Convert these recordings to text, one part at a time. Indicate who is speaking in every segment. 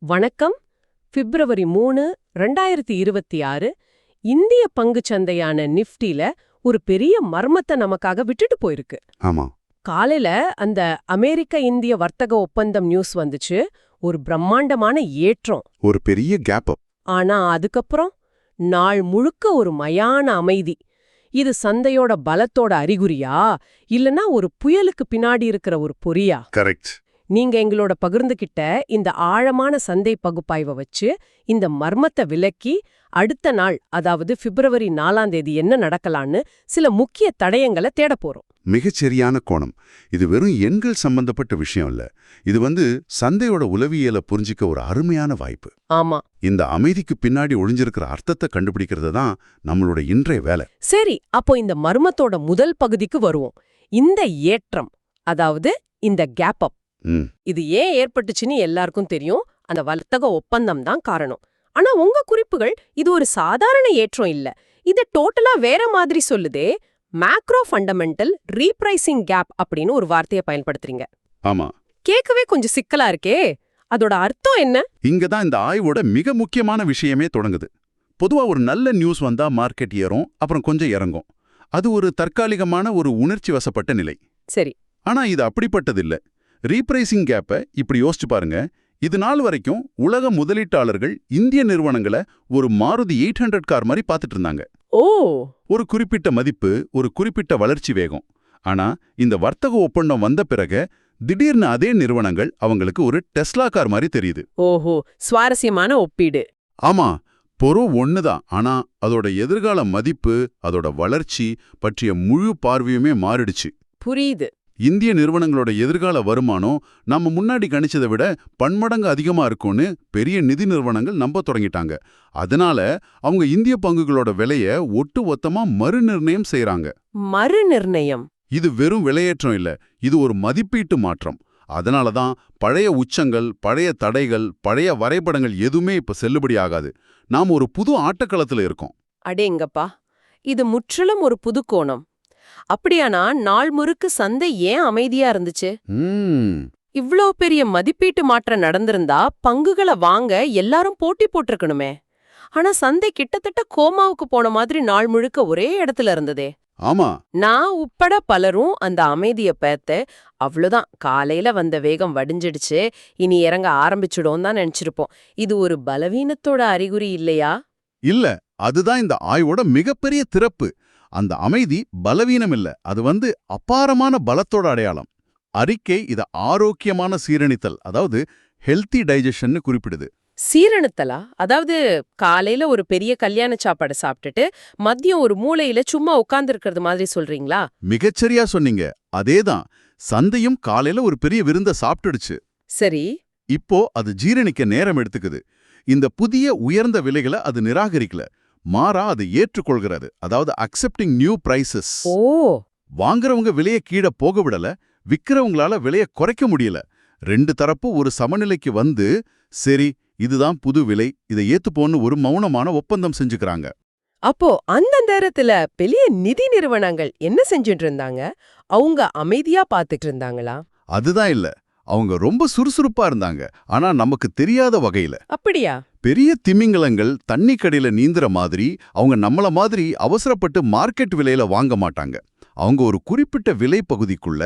Speaker 1: வணக்கம். பிப்ரவரி 3, 2026 இந்திய பங்குச் சந்தையான நிஃப்டில ஒரு பெரிய மர்மத்தை நமக்காக விட்டுட்டு போயிருக்கு.
Speaker 2: ஆமா.
Speaker 1: காலையில அந்த அமெரிக்க இந்திய வர்த்தக ஒப்பந்தம் நியூஸ் வந்துச்சு. ஒரு பிரம்மாண்டமான ஏற்றம்.
Speaker 2: ஒரு பெரிய கேப் அப்.
Speaker 1: ஆனா அதுக்கப்புறம் நாள் முழுக்க ஒரு மயான அமைதி. இது சந்தையோட பலத்தோட அறிகுறியா இல்லனா ஒரு புயலுக்கு பின்னாடி இருக்கிற ஒரு பொறியா?
Speaker 2: கரெக்ட்.
Speaker 1: நீங்க எங்களோட பகிர்ந்துகிட்ட இந்த ஆழமான சந்தை பகுப்பாய்வை வச்சு இந்த மர்மத்தை விலக்கி அடுத்த நாள், அதாவது பிப்ரவரி 4ஆம் தேதி என்ன நடக்கலான்னு சில முக்கிய தடயங்களை தேட போறோம்.
Speaker 2: மிகச்சரியான கோணம். இது வெறும் எண்கள் சம்பந்தப்பட்ட விஷயம் இல்ல. இது சந்தையோட உளவியலை புரிஞ்சிக்க ஒரு அருமையான வாய்ப்பு.
Speaker 1: ஆமா.
Speaker 2: இந்த அமைதிக்கு பின்னாடி ஒளிஞ்சிருக்கிற அர்த்தத்தை கண்டுபிடிக்கிறது தான் நம்மளோட இன்றைய வேலை.
Speaker 1: சரி, அப்போ இந்த மர்மத்தோட முதல் பகுதிக்கு வருவோம். இந்த ஏற்றம், அதாவது இந்த கேப் அப், இது ஏன் ஏற்பட்டுச்சுன்னு எல்லாருக்கும் தெரியும். அந்த வர்த்தக ஒப்பந்தம் தான் காரணம். ஆனா உங்க குறிப்புகள் இது ஒரு சாதாரண ஏற்றம் இல்ல, இத டோட்டலா வேற மாதிரி சொல்லுதே. மேக்ரோ ஃபண்டமெண்டல் ரீப்ரைசிங் கேப் அப்படின்னு ஒரு வார்த்தையை பயன்படுத்துறீங்க.
Speaker 2: ஆமா.
Speaker 1: கேட்கவே கொஞ்சம் சிக்கலா இருக்கே. அதோட அர்த்தம் என்ன?
Speaker 2: இங்கதான் இந்த ஆய்வோட மிக முக்கியமான விஷயமே தொடங்குது. பொதுவா ஒரு நல்ல நியூஸ் வந்தா மார்க்கெட் ஏறும், அப்புறம் கொஞ்சம் இறங்கும். அது ஒரு தற்காலிகமான ஒரு உணர்ச்சி வசப்பட்ட நிலை.
Speaker 1: சரி.
Speaker 2: ஆனா இது அப்படிப்பட்டதில்ல. ரீப்ரைசிங் கேப்பை இப்படி யோசிச்சு பாருங்க. இது நாள் வரைக்கும் உலக முதலீட்டாளர்கள் இந்திய நிறுவனங்களை ஒரு மாருதி 800 கார் மாதிரி பார்த்துட்டு இருந்தாங்க.
Speaker 1: ஓ.
Speaker 2: ஒரு குறிப்பிட்ட மதிப்பு, ஒரு குறிப்பிட்ட வளர்ச்சி வேகம். ஆனா இந்த வர்த்தக ஒப்பந்தம் வந்த பிறகு திடீர்னு அதே நிறுவனங்கள் அவங்களுக்கு ஒரு டெஸ்லா கார் மாதிரி தெரியுது.
Speaker 1: ஓஹோ, சுவாரஸ்யமான ஒப்பீடு.
Speaker 2: ஆமா, பொருள் ஒண்ணுதான். ஆனா அதோட எதிர்கால மதிப்பு, அதோட வளர்ச்சி பற்றிய முழு பார்வையுமே மாறிடுச்சு.
Speaker 1: புரியுது.
Speaker 2: இந்திய நிறுவனங்களோட எதிர்கால வருமானம் நம்ம முன்னாடி கணிச்சதை விட பன்மடங்கு அதிகமா இருக்கும்னு பெரிய நிதி நிறுவனங்கள் நம்ப தொடங்கிட்டாங்க. அதனால அவங்க இந்திய பங்குகளோட விலைய ஒட்டுமொத்தமா மறுநிர்ணயம் செய்யறாங்க.
Speaker 1: மறுநிர்ணயம்?
Speaker 2: இது வெறும் விலையேற்றம் இல்ல, இது ஒரு மதிப்பீட்டு மாற்றம். அதனாலதான் பழைய உச்சங்கள், பழைய தடைகள், பழைய வரைபடங்கள் எதுவுமே இப்ப செல்லுபடி ஆகாது. நாம் ஒரு புது ஆட்டக்களத்துல இருக்கோம்.
Speaker 1: அடேங்கப்பா, இது முற்றிலும் ஒரு புது கோணம். அப்படியானா நாள் முழுக்க சந்தை ஏன் அமைதியா இருந்துச்சு? இவ்ளோ பெரிய மதிப்பீட்டு மாற்றம் நடந்திருந்தா பங்குகளை வாங்க எல்லாரும் போட்டி போட்டிருக்கணுமே. ஆனா சந்தை கிட்டத்தட்ட கோமாவுக்கு போன மாதிரி நாள் முழுக்க ஒரே இடத்துல இருந்ததே.
Speaker 2: ஆமா.
Speaker 1: நான் உட்பட பலரும் அந்த அமைதிய பார்த்து அவ்வளவுதான், காலையில வந்த வேகம் வடிஞ்சிடுச்சு, இனி இறங்க ஆரம்பிச்சுடும் தான் நினைச்சிருப்போம். இது ஒரு பலவீனத்தோட அறிகுறி இல்லையா?
Speaker 2: இல்ல, அதுதான் இந்த ஆய்வோட மிகப்பெரிய திறப்பு. அந்த அமைதி பலவீனம் இல்ல, அது அபாரமான பலத்தோட அடையாளம். அறிக்கை இத ஆரோக்கியமான சீரணித்தல், அதாவது ஹெல்தி டைஜஷன் குறிப்பிடுது.
Speaker 1: சீரணித்தலா? அதாவது காலையில ஒரு பெரிய கல்யாண சாப்பாடு சாப்பிட்டுட்டு மதியம் ஒரு மூலையில சும்மா உட்கார்ந்து இருக்கிறது மாதிரி சொல்றீங்களா?
Speaker 2: மிகச்சரியா சொன்னீங்க. அதேதான். சந்தையும் காலையில ஒரு பெரிய விருந்த சாப்பிட்டுடுச்சு.
Speaker 1: சரி.
Speaker 2: இப்போ அது ஜீரணிக்க நேரம் எடுத்துக்குது. இந்த புதிய உயர்ந்த விலைகளை அது நிராகரிக்கல, மாறா அது ஏற்றுக்கொள்கிறது. அதாவது அக்செப்டிங் நியூ பிரைசஸ்.
Speaker 1: ஓ. வாங்குறவங்க
Speaker 2: விலையை கீழே போக விடல, விக்கிறவங்களால விலையை குறைக்க முடியல. ரெண்டு தரப்பு ஒரு சமநிலைக்கு வந்து, சரி இதுதான் புது விலை, இதை ஏத்துப்போன்னு ஒரு மௌனமான ஒப்பந்தம் செஞ்சுக்கிறாங்க.
Speaker 1: அப்போ அந்த நேரத்துல பெரிய நிதி நிறுவனங்கள் என்ன செஞ்சுட்டு இருந்தாங்க? அவங்க அமைதியா பாத்துட்டு இருந்தாங்களா?
Speaker 2: அதுதான் இல்ல, அவங்க ரொம்ப சுறுசுறுப்பா இருந்தாங்க. ஆனா நமக்கு தெரியாத வகையில.
Speaker 1: அப்படியா?
Speaker 2: பெரிய திமிங்கலங்கள் தண்ணி கடையில நீந்துற மாதிரி அவங்க நம்மள மாதிரி அவசரப்பட்டு மார்க்கெட் விலையில வாங்க மாட்டாங்க. அவங்க ஒரு குறிப்பிட்ட விலை பகுதிக்குள்ள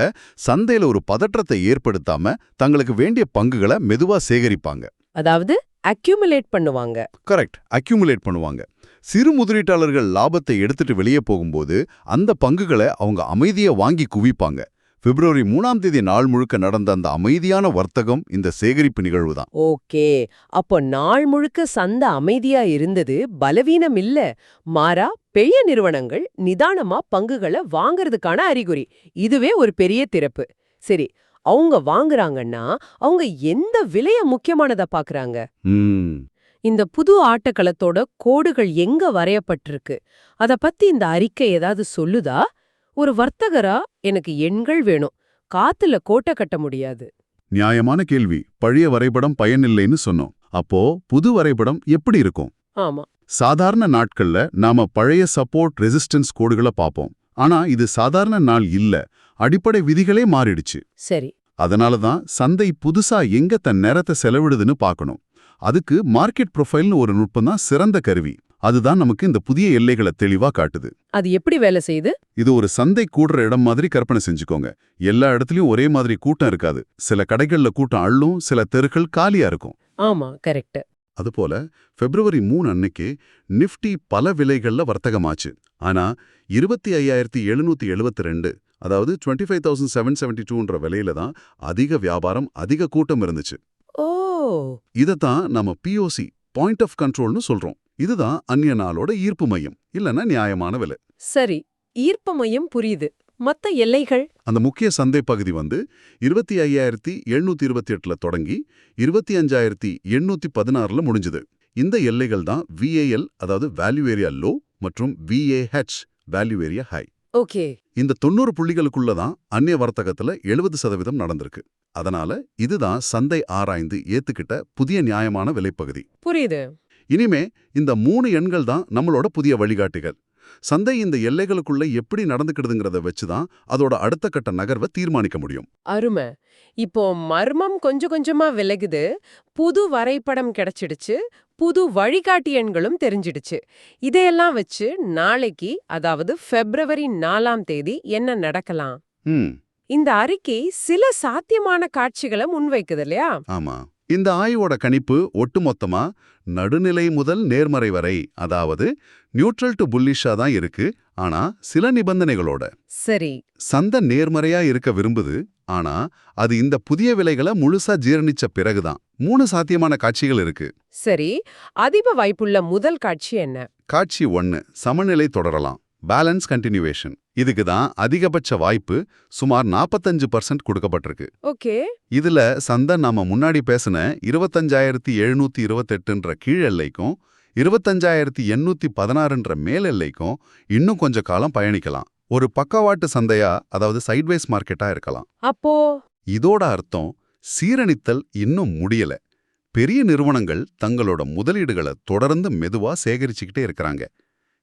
Speaker 2: சந்தையில ஒரு பதற்றத்தை ஏற்படுத்தாம தங்களுக்கு வேண்டிய பங்குகளை மெதுவா சேகரிப்பாங்க.
Speaker 1: அதாவது அக்யூமுலேட் பண்ணுவாங்க.
Speaker 2: கரெக்ட், அக்யூமுலேட் பண்ணுவாங்க. சிறு முதலீட்டாளர்கள் லாபத்தை எடுத்துட்டு வெளியே போகும்போது அந்த பங்குகளை அவங்க அமைதியை வாங்கி குவிப்பாங்க. பிப்ரவரி 3ஆம் தேதி நாள் முழுக்க நடந்த அந்த அமைதியான வர்த்தகம் இந்த சேகரிப்பு நிகழ்வு தான்.
Speaker 1: ஓகே, அப்போ நாள் முழுக்க சந்தை அமைதியா இருந்தது பலவீனம் இல்ல, மாறா பெரிய நிறுவனங்கள் நிதானமா பங்குகளை வாங்கறதுக்கான அறிகுறி. இதுவே ஒரு பெரிய திறப்பு. சரி, அவங்க வாங்குறாங்கன்னா அவங்க எந்த விலைய முக்கியமானதா பாக்குறாங்க? இந்த புது ஆட்டக்களத்தோட கோடுகள் எங்க வரையப்பட்டிருக்கு, அத பத்தி இந்த அறிக்கை ஏதாவது சொல்லுதா? ஒரு வர்த்தகரா எனக்கு எண்கள் வேணும், காத்துல கோட்டை கட்ட முடியாது.
Speaker 2: நியாயமான கேள்வி. பழைய வரைபடம் பயனில்லைன்னு சொன்னோம். அப்போ புது வரைபடம் எப்படி இருக்கும்?
Speaker 1: ஆமா.
Speaker 2: சாதாரண நாட்கள்ல நாம பழைய சப்போர்ட் ரெசிஸ்டன்ஸ் கோடுகளை பார்ப்போம். ஆனா இது சாதாரண நாள் இல்ல, அடிப்படை விதிகளே மாறிடுச்சு.
Speaker 1: சரி.
Speaker 2: அதனாலதான் சந்தை புதுசா எங்க தன் நேரத்தை செலவிடுதுன்னு பார்க்கணும். அதுக்கு மார்க்கெட் ப்ரொஃபைல்னு ஒரு நுட்பம் தான் சிறந்த கருவி. அதுதான் நமக்கு இந்த புதிய எல்லைகளை தெளிவா காட்டுது.
Speaker 1: அது எப்படி வேலை செய்யுது?
Speaker 2: இது ஒரு சந்தை கூடுற இடம் மாதிரி கற்பனை செஞ்சுக்கோங்க. எல்லா இடத்துலயும் ஒரே மாதிரி கூட்டம் இருக்காது. சில கடைகள்ல கூட்டம் அள்ளும், சில தெருக்கள் காலியா இருக்கும்.
Speaker 1: ஆமா, கரெக்ட்.
Speaker 2: அதுபோல பிப்ரவரி 3 அன்னைக்கு நிஃப்டி பல விலைகள்ல வர்த்தகமாச்சு. ஆனா 25,772, அதாவது 25,772ன்ற விலையில தான் அதிக வியாபாரம், அதிக கூட்டம் இருந்துச்சு.
Speaker 1: ஓ,
Speaker 2: இதத்தான் நம்ம POC, பாயிண்ட் ஆஃப் கண்ட்ரோல்னு சொல்றோம். இதுதான் அந்நிய நாளோட ஈர்ப்பு மையம், இல்லைன்னா நியாயமான விலை.
Speaker 1: சரி. ஈர்ப்பு மையம் புரியுது. மத்த எல்லைகள்?
Speaker 2: அந்த முக்கிய சந்தை பகுதி 25,728ல தொடங்கி 25,816ல முடிஞ்சது. இந்த எல்லைகள் தான் VAL, அதாவது வேல்யூ ஏரியா லோ, மற்றும் VAH, value area high.
Speaker 1: Okay.
Speaker 2: இந்த 90 புள்ளிகளுக்குள்ள தான் அந்நிய வர்த்தகத்துல 70% நடந்திருக்கு. அதனால இதுதான் சந்தை ஆராய்ந்து ஏத்துக்கிட்ட புதிய நியாயமான விலைப்பகுதி.
Speaker 1: புரியுது.
Speaker 2: இனிமே இந்த 3 எண்கள் தான் நம்மளோட புதிய வழிகாட்டிகள். சந்தை இந்த எல்லைகளுக்குள்ள எப்படி நடந்துக்கிடுதுங்கிறத வச்சுதான் அதோட அடுத்த கட்ட நகர்வை தீர்மானிக்க முடியும்.
Speaker 1: அருமை. இப்போ மர்மம் கொஞ்சம் கொஞ்சமா விலகுது. புது வரைபடம் கிடைச்சிடுச்சு. புது வழிகாட்டி எண்களும் தெரிஞ்சிடுச்சு. இதையெல்லாம் வச்சு நாளைக்கு, அதாவது பிப்ரவரி 4ஆம் தேதி என்ன நடக்கலாம்? இந்த அறிக்கை சில சாத்தியமான காட்சிகளை முன்வைக்குது இல்லையா?
Speaker 2: ஆமா. இந்த ஆய்வோட கணிப்பு ஒட்டுமொத்தமா நடுநிலை முதல் நேர்மறை வரை, அதாவது நியூட்ரல் டு புல்லிஷா தான் இருக்கு. ஆனா சில நிபந்தனைகளோட.
Speaker 1: சரி.
Speaker 2: சந்தை நேர்மறையா இருக்க விரும்புது. ஆனா அது இந்த புதிய விலைகளை முழுசா ஜீரணிச்ச பிறகுதான். 3 சாத்தியமான காட்சிகள் இருக்கு.
Speaker 1: சரி. அதிக வாய்ப்புள்ள முதல் காட்சி என்ன?
Speaker 2: காட்சி 1, சமநிலை தொடரலாம், பேலன்ஸ் கண்டினியூவேஷன். இதுக்கு தான் அதிகபட்ச வாய்ப்பு சுமார் 45% கொடுக்கப்பட்டிருக்கு.
Speaker 1: ஓகே.
Speaker 2: இதுல சந்தை நாம முன்னாடி பேசின 25,728ன்ற கீழ் எல்லைக்கும் 25,816ன்ற மேல் எல்லைக்கும் இன்னும் கொஞ்ச காலம் பயணிக்கலாம். ஒரு பக்கவாட்டு சந்தையா, அதாவது சைட்வேஸ் மார்க்கெட்டா இருக்கலாம்.
Speaker 1: அப்போ
Speaker 2: இதோட அர்த்தம் சீரணித்தல் இன்னும் முடியல. பெரிய நிறுவனங்கள் தங்களோட முதலீடுகளை தொடர்ந்து மெதுவா சேகரிச்சுக்கிட்டே இருக்கிறாங்க.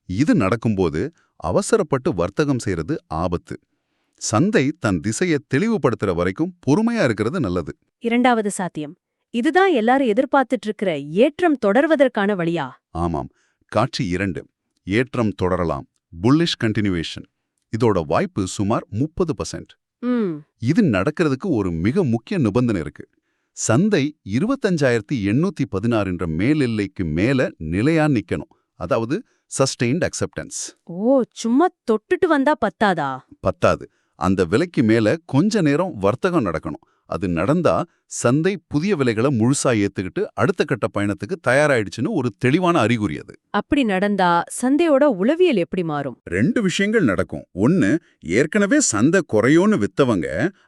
Speaker 2: இது நடக்கும்போது அவசரப்பட்டு வர்த்தகம் செய்யறது ஆபத்து. சந்தை தன் திசையை தெளிவுபடுத்துற வரைக்கும் பொறுமையா இருக்கிறது நல்லது.
Speaker 3: இரண்டாவது சாத்தியம், இதுதான் எல்லாரும் எதிர்பார்த்துட்டு இருக்கிற ஏற்றம் தொடர்வதற்கான வழியா?
Speaker 2: ஆமாம். காட்சி 2, ஏற்றம் தொடரலாம், புல்லிஷ் கண்டினியூவேஷன். இதோட வாய்ப்பு சுமார் 30%. இது நடக்கிறதுக்கு ஒரு மிக முக்கிய நிபந்தனை இருக்கு. சந்தை 25,816ன்ற மேல் எல்லைக்கு மேல நிலையா நிக்கணும், அதாவது சஸ்டெயின்ட் அக்செப்டன்ஸ்.
Speaker 3: ஓ, சும்மா தொட்டுட்டு வந்தா பத்தாதா?
Speaker 2: பத்தாது. அந்த விலைக்கு மேல கொஞ்ச நேரம் வர்த்தகம் நடக்கணும். அது நடந்தா சந்தை புதிய விலைகளை முழுசா ஏத்துக்கிட்டு அடுத்த கட்ட பயணத்துக்கு தயாராயிடுச்சுன்னு ஒரு தெளிவான அறிகுறி அது.
Speaker 3: அப்படி நடந்தா சந்தையோட உளவியல் எப்படி மாறும்?
Speaker 2: 2 விஷயங்கள் நடக்கும். 1, ஏற்கனவே சந்தை குறையோன்னு வித்தவங்க,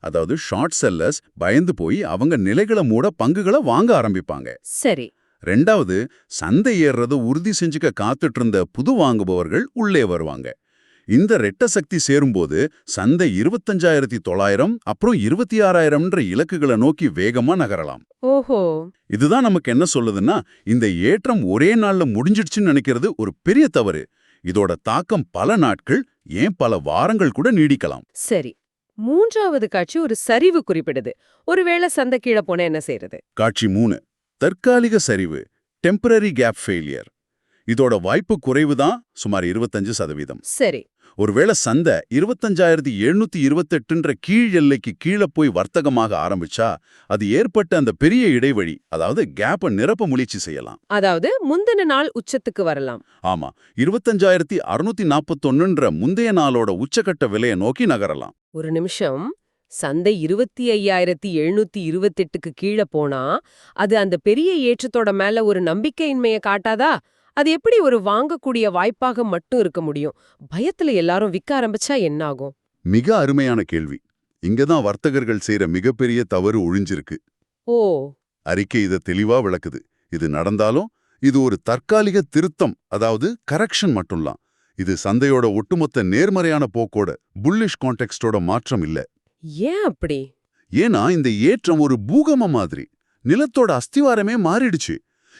Speaker 2: அதாவது ஷார்ட் செல்லர்ஸ், பயந்து போய் அவங்க நிலைகளை மூட பங்குகளை வாங்க ஆரம்பிப்பாங்க.
Speaker 3: சரி.
Speaker 2: 2வது, சந்தை ஏறுறத உறுதி செஞ்சுக்க காத்துட்டு இருந்த புது வாங்குபவர்கள் உள்ளே வருவாங்க. இந்த ரெட்ட சக்தி சேரும்போது சந்தை 25,900 அப்புறம் 26,000ன்ற இலக்குகளை நோக்கி வேகமா நகரலாம்.
Speaker 1: ஓஹோ.
Speaker 2: இதுதான் நமக்கு என்ன சொல்லுதுன்னா, இந்த ஏற்றம் ஒரே நாள்ல முடிஞ்சிடுச்சுன்னு நினைக்கிறது ஒரு பெரிய தவறு. இதோட தாக்கம் பல நாட்கள், ஏன் பல வாரங்கள் கூட நீடிக்கலாம்.
Speaker 1: சரி. 3வது காட்சி ஒரு சரிவு குறிப்பிடுது. ஒருவேளை சந்தை கீழே போனா என்ன செய்யறது?
Speaker 2: காட்சி 3, தற்காலிக சரிவு, டெம்பரரி கேப் ஃபெயிலியர். இதோட வாய்ப்பு குறைவுதான், சுமார் 25%.
Speaker 1: சரி.
Speaker 2: ஒருவேளை சந்தை 25,728ன்ற கீழ் எல்லைக்கு கீழே போய் வர்த்தகமாக ஆரம்பிச்சா அது ஏற்பட்ட அந்த பெரிய இடைவெளி, அதாவது கேப்பை நிரப்ப முயற்சி செய்யலாம்.
Speaker 1: அதாவது முந்தின நாள் உச்சத்துக்கு வரலாம்.
Speaker 2: ஆமா, 25,641ன்ற முந்தைய நாளோட உச்சக்கட்ட விலையை நோக்கி நகரலாம்.
Speaker 1: ஒரு நிமிஷம். சந்தை 25,728க்கு கீழே போனா அது அந்த பெரிய ஏற்றத்தோட மேல ஒரு நம்பிக்கையின்மையை காட்டாதா? அது எப்படி ஒரு வாங்கக்கூடிய வாய்ப்பாக மட்டும் இருக்க முடியும்? பயத்துல எல்லாரும் விற்க ஆரம்பிச்சா என்ன ஆகும்?
Speaker 2: மிக அருமையான கேள்வி. இங்கதான் வர்த்தகர்கள் செய்யற மிகப்பெரிய தவறு ஒழிஞ்சிருக்கு.
Speaker 1: ஓ.
Speaker 2: அறிக்கை இதை தெளிவா விளக்குது. இது நடந்தாலும் இது ஒரு தற்காலிக திருத்தம், அதாவது கரெக்ஷன் மட்டும்தான். இது சந்தையோட ஒட்டுமொத்த நேர்மறையான போக்கோட, புல்லிஷ் கான்டெக்ஸ்டோட மாற்றம் இல்ல.
Speaker 1: ஏன் அப்படி?
Speaker 2: ஏன்னா இந்த ஏற்றம் ஒரு பூகம்பம் மாதிரி. நிலத்தோட அஸ்திவாரமே மாறிடுச்சு.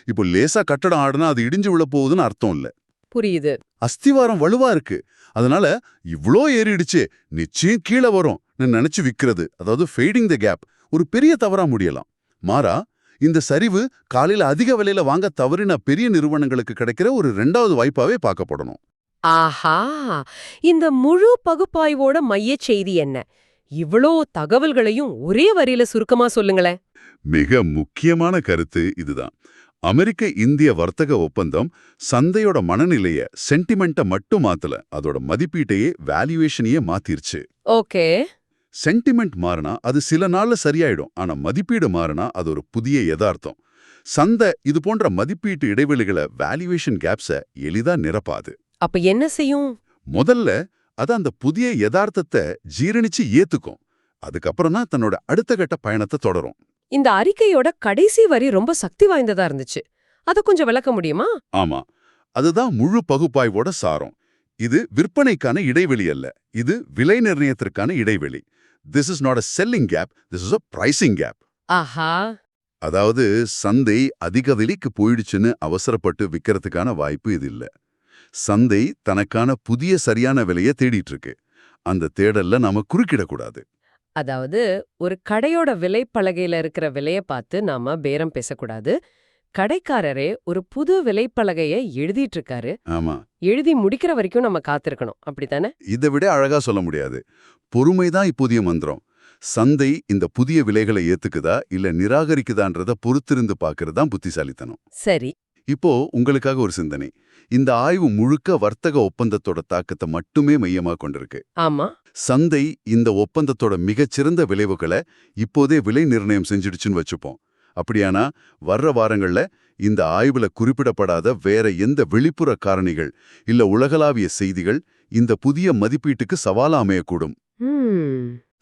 Speaker 2: இப்போ லேசா கட்டடம் ஆடுனா அது இடிஞ்சு விழ போகுதுன்னு அர்த்தம் இல்ல.
Speaker 1: புரியுது.
Speaker 2: அஸ்திவாரம் வலுவா இருக்கு. அதனால இவ்ளோ ஏறிடுச்சு, நிச்சயம் கீழே வரும் நினைச்சு விக்கிறது, அதாவது ஃபெய்டிங் த கேப், ஒரு பெரிய தவறா முடியலாம். மாறா, இந்த சரிவு காலையில அதிக விலையில வாங்க தவறின பெரிய நிறுவனங்களுக்கு கிடைக்கிற ஒரு 2வது வாய்ப்பாவே பார்க்கப்படணும்.
Speaker 1: ஆஹா! இந்த முழு பகுப்பாய்வோட மையச் செய்தி என்ன? இவ்ளோ தகவல்களையும் ஒரே வரியில சுருக்கமா சொல்லுங்களேன்.
Speaker 2: மிக முக்கியமான கருத்து இதுதான். அமெரிக்க இந்திய வர்த்தக ஒப்பந்தம் சந்தையோட மனநிலைய சென்டிமெண்ட்ட மட்டும் மாத்தல, அதோட மதிப்பீட்டையே வேல்யூவேஷனையே மாத்திருச்சு.
Speaker 1: ஓகே.
Speaker 2: சென்டிமெண்ட் மாறினா அது சில நாள்ல சரியாயிடும். ஆனா மதிப்பீடு மாறினா அது ஒரு புதிய யதார்த்தம். சந்தை இது போன்ற மதிப்பீட்டு இடைவெளிகளை வேல்யூவேஷன் கேப்ஸ எளிதா நிரப்பாது.
Speaker 1: அப்ப என்ன செய்யும்?
Speaker 2: முதல்ல அது அந்த புதிய யதார்த்தத்தை ஜீரணிச்சு ஏத்துக்கும். அதுக்கப்புறம் தான் தன்னோட அடுத்த கட்ட பயணத்தை தொடரும்.
Speaker 1: இந்த அறிக்கையோட கடைசி வரி ரொம்ப சக்தி வாய்ந்ததா இருந்துச்சு. அத கொஞ்சம் விளக்க முடியுமா?
Speaker 2: ஆமா, அதுதான் முழு பகுப்பாய்வோட சாரம். இது விற்பனைக்கான இடைவெளி அல்ல, இது விலை நிர்ணயத்திற்கான இடைவெளி. This is not a selling gap, this is a pricing gap.
Speaker 1: ஆஹா!
Speaker 2: அதாவது சந்தை அதிக விலைக்கு போயிடுச்சுன்னு அவசரப்பட்டு விற்கிறதுக்கான வாய்ப்பு இது இல்ல. சந்தை தனக்கான புதிய சரியான விலையை தேடிட்டு இருக்கு. அந்த தேடல்ல நாம குறுக்கிடக்கூடாது.
Speaker 1: அதாவது ஒரு கடையோட விலைப்பலகையில இருக்கிற விலைய பார்த்து நாம பேரம் பேசக்கூடாது. கடைக்காரரே ஒரு புது விலைப்பலகைய எழுதிட்டு இருக்காரு.
Speaker 2: ஆமா,
Speaker 1: எழுதி முடிக்கிற வரைக்கும் நம்ம காத்திருக்கணும். அப்படித்தானே?
Speaker 2: இதை விட அழகா சொல்ல முடியாது. பொறுமைதான் இப்போதைய மந்திரம். சந்தை இந்த புதிய விலைகளை ஏத்துக்குதா இல்ல நிராகரிக்குதான்றத பொறுத்திருந்து பார்க்கறதுதான் புத்திசாலித்தனம்.
Speaker 1: சரி.
Speaker 2: இப்போ உங்களுக்காக ஒரு சிந்தனை. இந்த ஆய்வு முழுக்க வர்த்தக ஒப்பந்தத்தோட தாக்கத்தை மட்டுமே மையமா கொண்டிருக்கு.
Speaker 1: ஆமா.
Speaker 2: சந்தை இந்த ஒப்பந்தத்தோட மிகச்சிறந்த விளைவுகளை இப்போதே விலை நிர்ணயம் செஞ்சிடுச்சுன்னு வச்சுப்போம். அப்படியானா வர்ற வாரங்கள்ல இந்த ஆய்வுல குறிப்பிடப்படாத வேற எந்த வெளிப்புற காரணிகள் இல்ல உலகளாவிய செய்திகள் இந்த புதிய மதிப்பீட்டுக்கு சவாலா அமையக்கூடும்.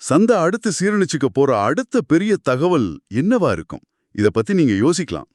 Speaker 2: சந்தை அடுத்து சீரழிச்சுக்க போற அடுத்த பெரிய தகவல் என்னவா இருக்கும்? இத பத்தி நீங்க யோசிக்கலாம்.